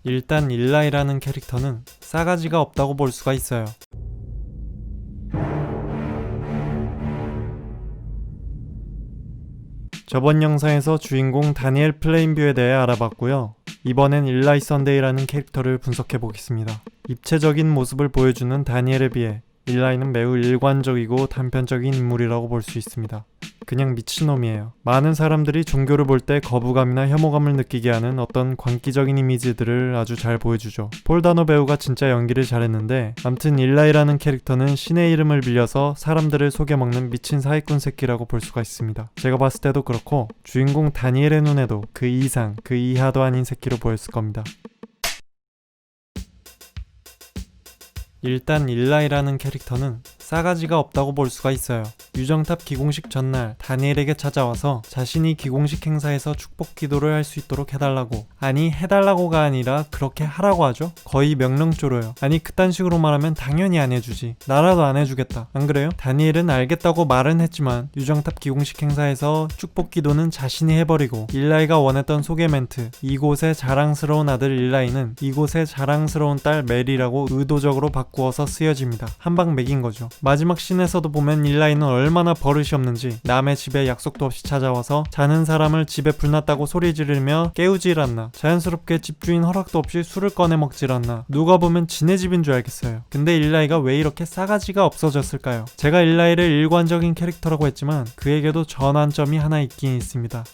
일단 일라이라는 캐릭터는 싸가지가 없다고 볼 수가 있어요. 저번 영상에서 주인공 다니엘 플레인뷰에 대해 알아봤고요. 이번엔 일라이 선데이라는 캐릭터를 분석해 보겠습니다. 입체적인 모습을 보여주는 다니엘에 비해 일라이는 매우 일관적이고 단편적인 인물이라고 볼 수 있습니다. 그냥 미친놈이에요. 많은 사람들이 종교를 볼 때 거부감이나 혐오감을 느끼게 하는 어떤 광기적인 이미지들을 아주 잘 보여주죠. 폴 다노 배우가 진짜 연기를 잘했는데, 암튼 일라이라는 캐릭터는 신의 이름을 빌려서 사람들을 속여먹는 미친 사기꾼 새끼라고 볼 수가 있습니다. 제가 봤을 때도 그렇고 주인공 다니엘의 눈에도 그 이상 그 이하도 아닌 새끼로 보였을 겁니다. 일단 일라이라는 캐릭터는 싸가지가 없다고 볼 수가 있어요. 유정탑 기공식 전날 다니엘에게 찾아와서 자신이 기공식 행사에서 축복 기도를 할 수 있도록 해달라고, 아니 해달라고가 아니라 그렇게 하라고 하죠. 거의 명령조로요. 아니 그딴 식으로 말하면 당연히 안 해주지. 나라도 안 해주겠다. 안 그래요? 다니엘은 알겠다고 말은 했지만 유정탑 기공식 행사에서 축복 기도는 자신이 해버리고, 일라이가 원했던 소개 멘트 이곳의 자랑스러운 아들 일라이는 이곳의 자랑스러운 딸 메리라고 의도적으로 바꾸어서 쓰여집니다. 한 방 매긴 거죠. 마지막 씬에서도 보면 일라이는 얼마나 버릇이 없는지 남의 집에 약속도 없이 찾아와서 자는 사람을 집에 불났다고 소리 지르며 깨우질 않나, 자연스럽게 집주인 허락도 없이 술을 꺼내 먹질 않나, 누가 보면 지네 집인 줄 알겠어요. 근데 일라이가 왜 이렇게 싸가지가 없어졌을까요? 제가 일라이를 일관적인 캐릭터라고 했지만 그에게도 전환점이 하나 있긴 있습니다.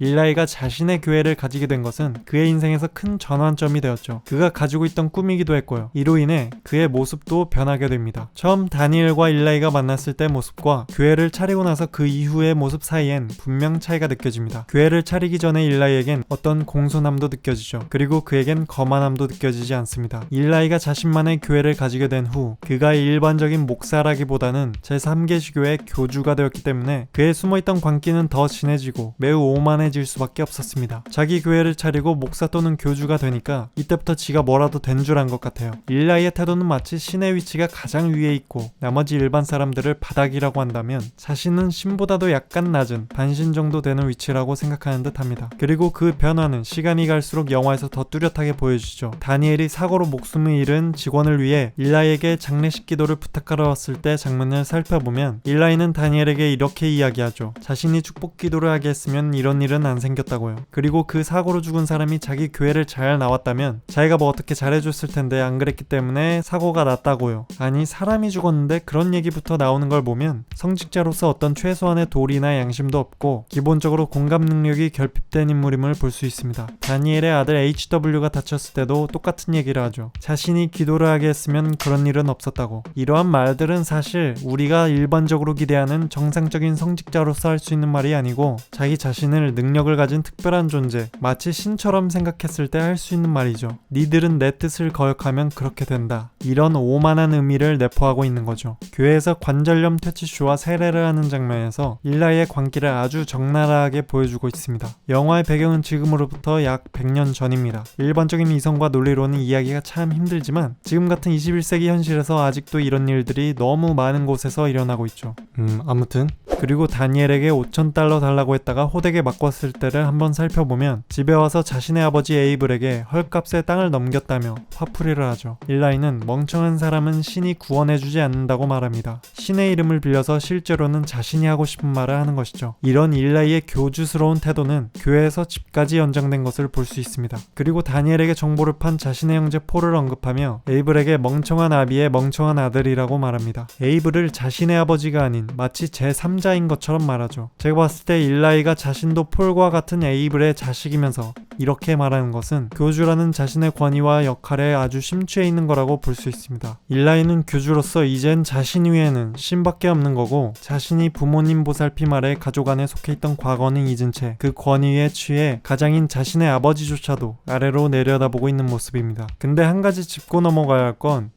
일라이가 자신의 교회를 가지게 된 것은 그의 인생에서 큰 전환점이 되었죠. 그가 가지고 있던 꿈이기도 했고요. 이로 인해 그의 모습도 변하게 됩니다. 처음 다니엘과 일라이가 만났을 때 모습과 교회를 차리고 나서 그 이후의 모습 사이엔 분명 차이가 느껴집니다. 교회를 차리기 전에 일라이에겐 어떤 공손함도 느껴지죠. 그리고 그에겐 거만함도 느껴지지 않습니다. 일라이가 자신만의 교회를 가지게 된 후 그가 일반적인 목사라기보다는 제3계시교의 교주가 되었기 때문에 그의 숨어있던 광기는 더 진해지고 매우 오만해질 수밖에 없었습니다. 자기 교회를 차리고 목사 또는 교주가 되니까 이때부터 지가 뭐라도 된 줄 안 것 같아요. 일라이의 태도는 마치 신의 위치가 가장 위에 있고 나머지 일반 사람들을 바닥이라고 한다면 자신은 신보다도 약간 낮은 반신 정도 되는 위치라고 생각하는 듯 합니다. 그리고 그 변화는 시간이 갈수록 영화에서 더 뚜렷하게 보여지죠. 다니엘이 사고로 목숨을 잃은 직원을 위해 일라이에게 장례식 기도를 부탁하러 왔을 때 장면을 살펴보면 일라이는 다니엘에게 이렇게 이야기하죠. 자신이 축복 기도를 하게 했으면 이런 일은 안 생겼다고요. 그리고 그 사고로 죽은 사람이 자기 교회를 잘 나왔다면 자기가 뭐 어떻게 잘해줬을 텐데 안 그랬기 때문에 사고가 났다고요. 아니 사람이 죽었는데 그런 얘기부터 나오는 걸 보면 성직자로서 어떤 최소한의 도리나 양심도 없고 기본적으로 공감 능력이 결핍된 인물임을 볼 수 있습니다. 다니엘의 아들 HW가 다쳤을 때도 똑같은 얘기를 하죠. 자신이 기도를 하게 했으면 그런 일은 없었다고. 이러한 말들은 사실 우리가 일반적으로 기대하는 정상적인 성직자로서 할 수 있는 말이 아니고 자기 자신을 능력을 가진 특별한 존재, 마치 신처럼 생각했을 때 할 수 있는 말이죠. 니들은 내 뜻을 거역하면 그렇게 된다. 이런 오만한 의미를 내포하고 있는 거죠. 교회에서 관절염 퇴치쇼와 세례를 하는 장면에서 일라이의 광기를 아주 적나라하게 보여주고 있습니다. 영화의 배경은 지금으로부터 약 100년 전입니다. 일반적인 이성과 논리로는 이야기가 참 힘들지만 지금 같은 21세기 현실에서 아직도 이런 일들이 너무 많은 곳에서 일어나고 있죠. 아무튼 그리고 다니엘에게 5,000달러 달라고 했다가 호되게 바꿨을 때를 한번 살펴보면 집에 와서 자신의 아버지 에이블에게 헐값의 땅을 넘겼다며 화풀이를 하죠. 일라이는 멍청한 사람은 신이 구원해주지 않는다고 말합니다. 신의 이름을 빌려서 실제로는 자신이 하고 싶은 말을 하는 것이죠. 이런 일라이의 교주스러운 태도는 교회에서 집까지 연장된 것을 볼 수 있습니다. 그리고 다니엘에게 정보를 판 자신의 형제 폴을 언급하며 에이블에게 멍청한 아비의 멍청한 아들이라고 말합니다. 에이블을 자신의 아버지가 아닌 마치 제3자인 것처럼 말하죠. 제가 봤을 때 일라이가 자신도 폴과 같은 에이블의 자식이면서 이렇게 말하는 것은 교주라는 자신의 권위와 역할에 아주 심취해 있는 거라고 볼 수 있습니다. 일라이는 교주로서 이젠 자신 위에는 신밖에 없는 거고 자신이 부모님 보살핌 아래 가족 안에 속해 있던 과거는 잊은 채 그 권위에 취해 가장인 자신의 아버지조차도 아래로 내려다보고 있는 모습입니다. 근데 한 가지 짚고 넘어가야 할 건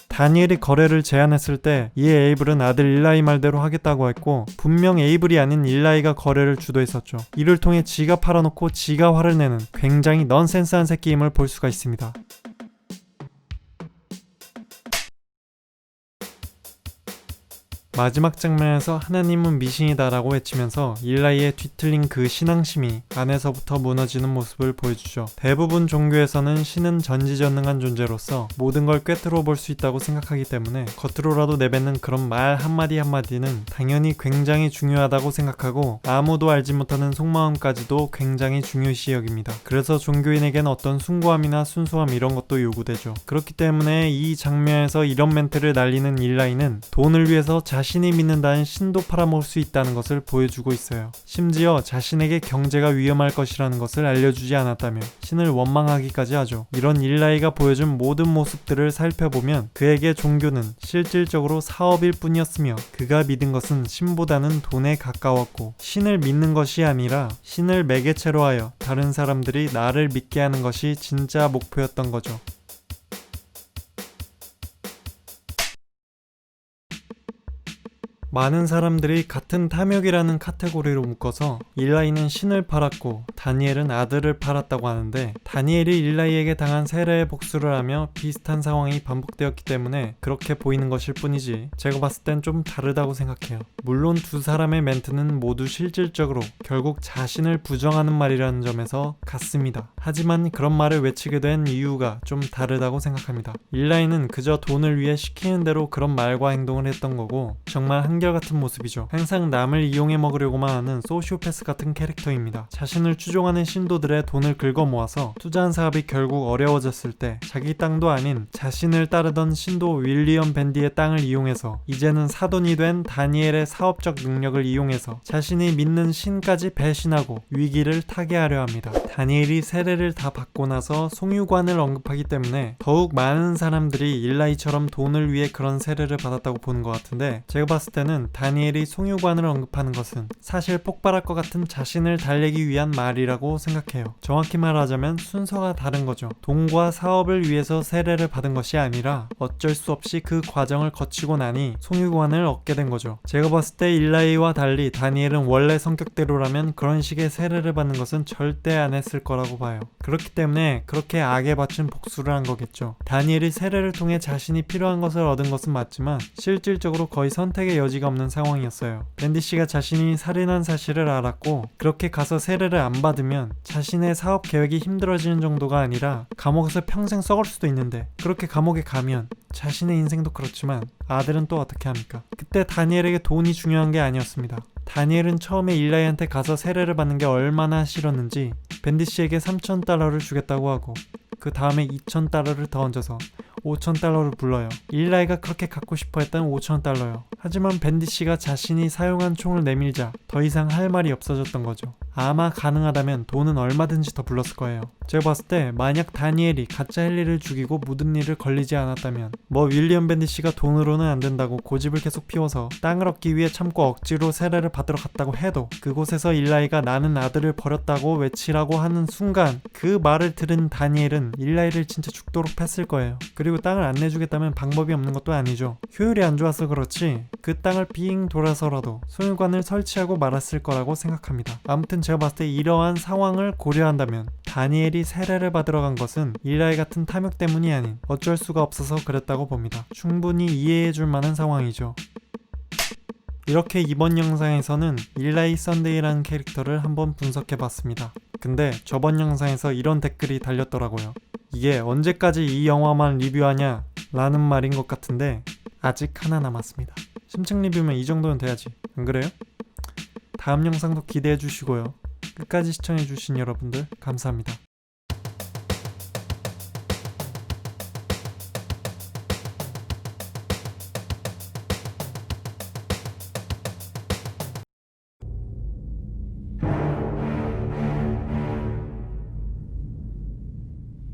다니엘이 거래를 제안했을 때 이에 에이블은 아들 일라이 말대로 하겠다고 했고 분명 에이블이 아닌 일라이가 거래를 주도했었죠. 이를 통해 지가 팔아놓고 지가 화를 내는 굉장히 넌센스한 새끼임을 볼 수가 있습니다. 마지막 장면에서 하나님은 미신이다라고 외치면서 일라이의 뒤틀린 그 신앙심이 안에서부터 무너지는 모습을 보여주죠. 대부분 종교에서는 신은 전지전능한 존재로서 모든 걸 꿰뚫어 볼 수 있다고 생각하기 때문에 겉으로라도 내뱉는 그런 말 한마디 한마디는 당연히 굉장히 중요하다고 생각하고 아무도 알지 못하는 속마음까지도 굉장히 중요시 여깁니다. 그래서 종교인에겐 어떤 숭고함이나 순수함 이런 것도 요구되죠. 그렇기 때문에 이 장면에서 이런 멘트를 날리는 일라이는 돈을 위해서 자신이 믿는다는 신도 팔아먹을 수 있다는 것을 보여주고 있어요. 심지어 자신에게 경제가 위험할 것이라는 것을 알려주지 않았다며 신을 원망하기까지 하죠. 이런 일라이가 보여준 모든 모습들을 살펴보면 그에게 종교는 실질적으로 사업일 뿐이었으며 그가 믿은 것은 신보다는 돈에 가까웠고 신을 믿는 것이 아니라 신을 매개체로 하여 다른 사람들이 나를 믿게 하는 것이 진짜 목표였던 거죠. 많은 사람들이 같은 탐욕이라는 카테고리로 묶어서 일라이는 신을 팔았고 다니엘은 아들을 팔았다고 하는데, 다니엘이 일라이에게 당한 세례의 복수를 하며 비슷한 상황이 반복되었기 때문에 그렇게 보이는 것일 뿐이지 제가 봤을 땐 좀 다르다고 생각해요. 물론 두 사람의 멘트는 모두 실질적으로 결국 자신을 부정하는 말이라는 점에서 같습니다. 하지만 그런 말을 외치게 된 이유가 좀 다르다고 생각합니다. 일라이는 그저 돈을 위해 시키는 대로 그런 말과 행동을 했던 거고 정말 한결같은 모습이죠. 항상 남을 이용해 먹으려고만 하는 소시오패스 같은 캐릭터입니다. 자신을 추종하는 신도들의 돈을 긁어 모아서 투자한 사업이 결국 어려워졌을 때 자기 땅도 아닌 자신을 따르던 신도 윌리엄 밴디의 땅을 이용해서 이제는 사돈이 된 다니엘의 사업적 능력을 이용해서 자신이 믿는 신까지 배신하고 위기를 타개하려 합니다. 다니엘이 세례를 다 받고 나서 송유관을 언급하기 때문에 더욱 많은 사람들이 일라이처럼 돈을 위해 그런 세례를 받았다고 보는 것 같은데, 제가 봤을 때는 다니엘이 송유관을 언급하는 것은 사실 폭발할 것 같은 자신을 달래기 위한 말이라고 생각해요. 정확히 말하자면 순서가 다른 거죠. 돈과 사업을 위해서 세례를 받은 것이 아니라 어쩔 수 없이 그 과정을 거치고 나니 송유관을 얻게 된 거죠. 제가 봤을 때 일라이와 달리 다니엘은 원래 성격대로라면 그런 식의 세례를 받는 것은 절대 안 했을 거라고 봐요. 그렇기 때문에 그렇게 악에 바친 복수를 한 거겠죠. 다니엘이 세례를 통해 자신이 필요한 것을 얻은 것은 맞지만 실질적으로 거의 선택의 여지가 없는 상황이었어요. 밴디 씨가 자신이 살인한 사실을 알았고 그렇게 가서 세례를 안 받으면 자신의 사업 계획이 힘들어지는 정도가 아니라 감옥에서 평생 썩을 수도 있는데, 그렇게 감옥에 가면 자신의 인생도 그렇지만 아들은 또 어떻게 합니까? 그때 다니엘에게 돈이 중요한 게 아니었습니다. 다니엘은 처음에 일라이한테 가서 세례를 받는 게 얼마나 싫었는지 밴디 씨에게 $3,000를 주겠다고 하고 그 다음에 $2,000를 더 얹어서 $5,000를 불러요. 일라이가 그렇게 갖고 싶어 했던 $5,000요. 하지만 밴디 씨가 자신이 사용한 총을 내밀자 더 이상 할 말이 없어졌던 거죠. 아마 가능하다면 돈은 얼마든지 더 불렀을 거예요. 제가 봤을 때 만약 다니엘이 가짜 헨리를 죽이고 묻은 일을 걸리지 않았다면 윌리엄 밴디 씨가 돈으로는 안 된다고 고집을 계속 피워서 땅을 얻기 위해 참고 억지로 세례를 받으러 갔다고 해도 그곳에서 일라이가 나는 아들을 버렸다고 외치라고 하는 순간 그 말을 들은 다니엘은 일라이를 진짜 죽도록 팼을 거예요. 그리고 땅을 안 내주겠다면 방법이 없는 것도 아니죠. 효율이 안 좋아서 그렇지 그 땅을 빙 돌아서라도 소유관을 설치하고 말았을 거라고 생각합니다. 아무튼 제가 봤을 때 이러한 상황을 고려한다면 다니엘이 세례를 받으러 간 것은 일라이 같은 탐욕 때문이 아닌 어쩔 수가 없어서 그랬다고 봅니다. 충분히 이해해줄 만한 상황이죠. 이렇게 이번 영상에서는 일라이 썬데이라는 캐릭터를 한번 분석해봤습니다. 근데 저번 영상에서 이런 댓글이 달렸더라고요. 이게 언제까지 이 영화만 리뷰하냐 라는 말인 것 같은데 아직 하나 남았습니다. 심층 리뷰면 이 정도는 돼야지, 안 그래요? 다음 영상도 기대해 주시고요. 끝까지 시청해 주신 여러분들 감사합니다.